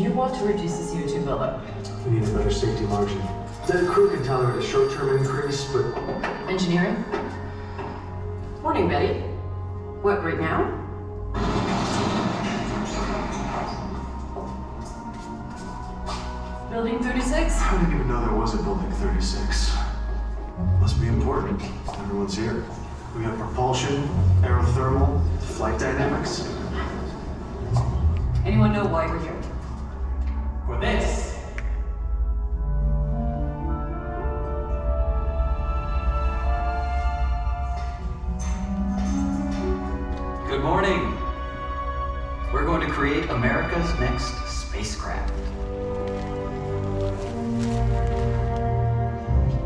You want to reduce the CO2 buildup. We need a better safety margin. The crew can tolerate a short-term increase, but... Engineering? Morning, Betty. What, right now? Building 36? I didn't even know there was a building 36. Must be important. Everyone's here. We have propulsion, aerothermal, flight dynamics. Anyone know why we're here? For this. Good morning. We're going to create America's next spacecraft.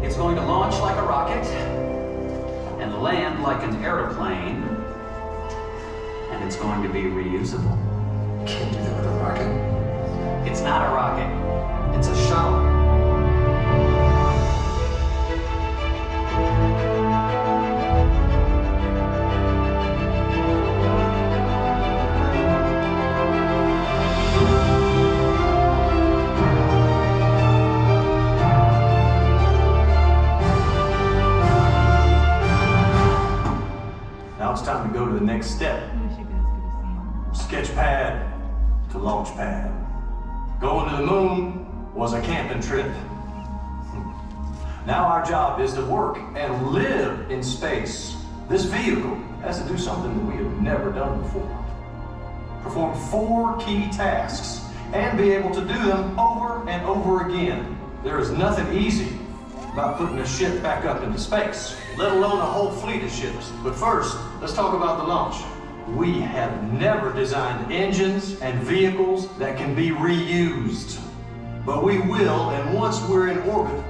It's going to launch like a rocket and land like an airplane, and it's going to be reusable. Can't do that with a rocket. It's not a rocket, it's a shuttle. Now it's time to go to the next step. Sketch pad to launch pad. Going to the moon was a camping trip. Now our job is to work and live in space. This vehicle has to do something that we have never done before. Perform 4 key tasks and be able to do them over and over again. There is nothing easy about putting a ship back up into space, let alone a whole fleet of ships. But first, let's talk about the launch. We have never designed engines and vehicles that can be reused. But we will, and once we're in orbit,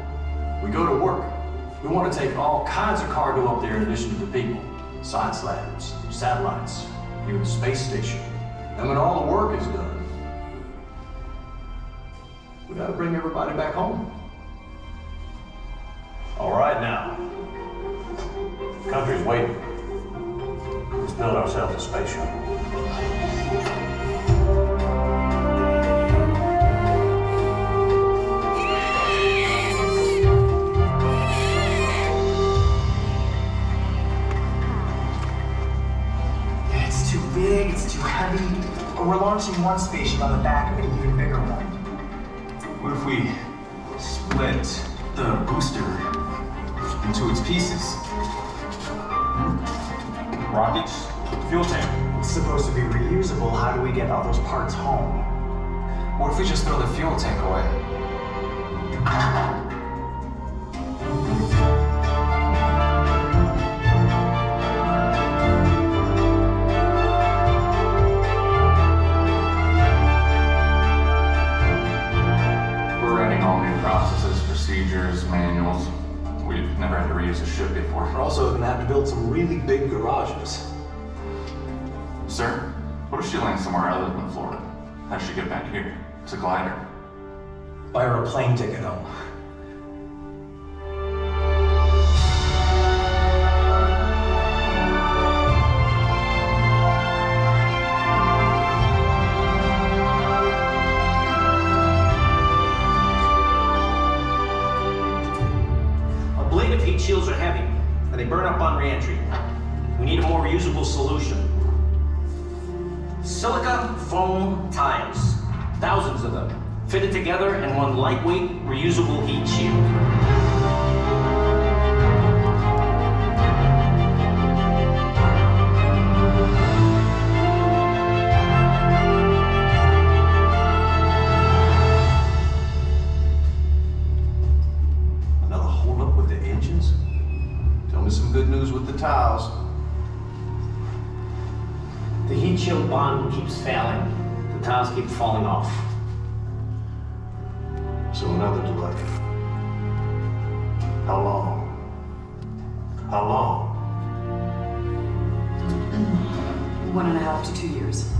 we go to work. We want to take all kinds of cargo up there in addition to the people. Science labs, satellites, even the space station. And when all the work is done, we gotta bring everybody back home. All right now, the country's waiting. Let's build ourselves a space shuttle. It's too big, it's too heavy. We're launching one spaceship on the back of an even bigger one. What if we split the booster into its pieces? Rockets, fuel tank. It's supposed to be reusable. How do we get all those parts home? What if we just throw the fuel tank away? We're writing all new processes, procedures, manuals. We've never had to reuse a ship before. We're also gonna have to build some really big garages. Sir, what if she lands somewhere other than Florida? How does she get back here? It's a glider. Buy her a plane ticket home. Ablative heat shields are heavy, and they burn up on re-entry. We need a more reusable solution. Silica foam tiles, thousands of them, fitted together in one lightweight, reusable heat shield. Another holdup with the engines? Tell me some good news with the tiles. The heat shield bond keeps failing. The tiles keep falling off. So another delay. How long? How long? 1.5 to 2 years.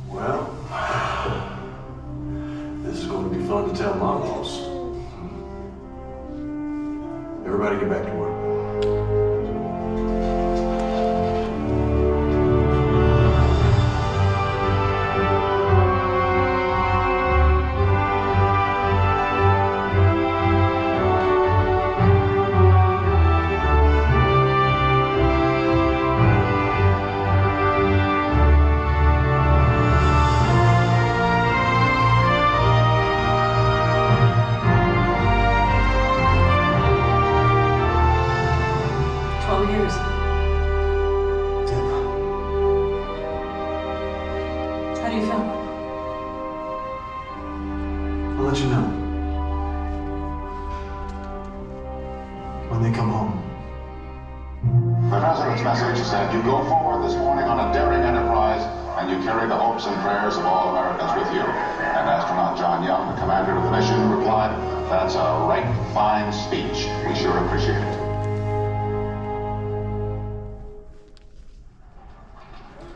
Well, this is going to be fun to tell my boss. Everybody get back to work. when they come home. The President's message said you go forward this morning on a daring enterprise and you carry the hopes and prayers of all Americans with you. And astronaut John Young, the commander of the mission, replied, "That's a right fine speech. We sure appreciate it."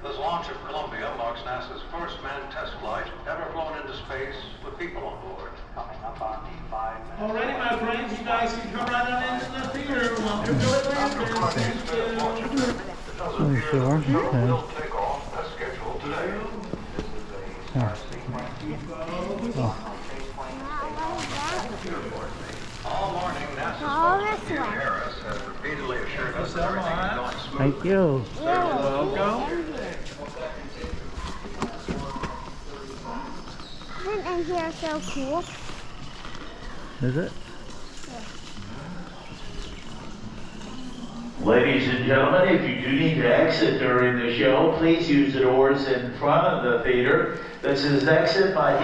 This launch of Columbia marks NASA's first manned test flight ever flown into space with people on board. Coming up on the 5 minutes. Alrighty, my friends, you guys can come right on into the theater. Welcome to Atlantis. Thank you. Oh, sure. Okay. Will take off as scheduled today. All morning, NASA's spokesman Harris has repeatedly assured us that everything is going smoothly. Thank you. Welcome. Isn't here so cool? Is it? Ladies and gentlemen, if you do need to exit during the show, please use the doors in front of the theater that says exit by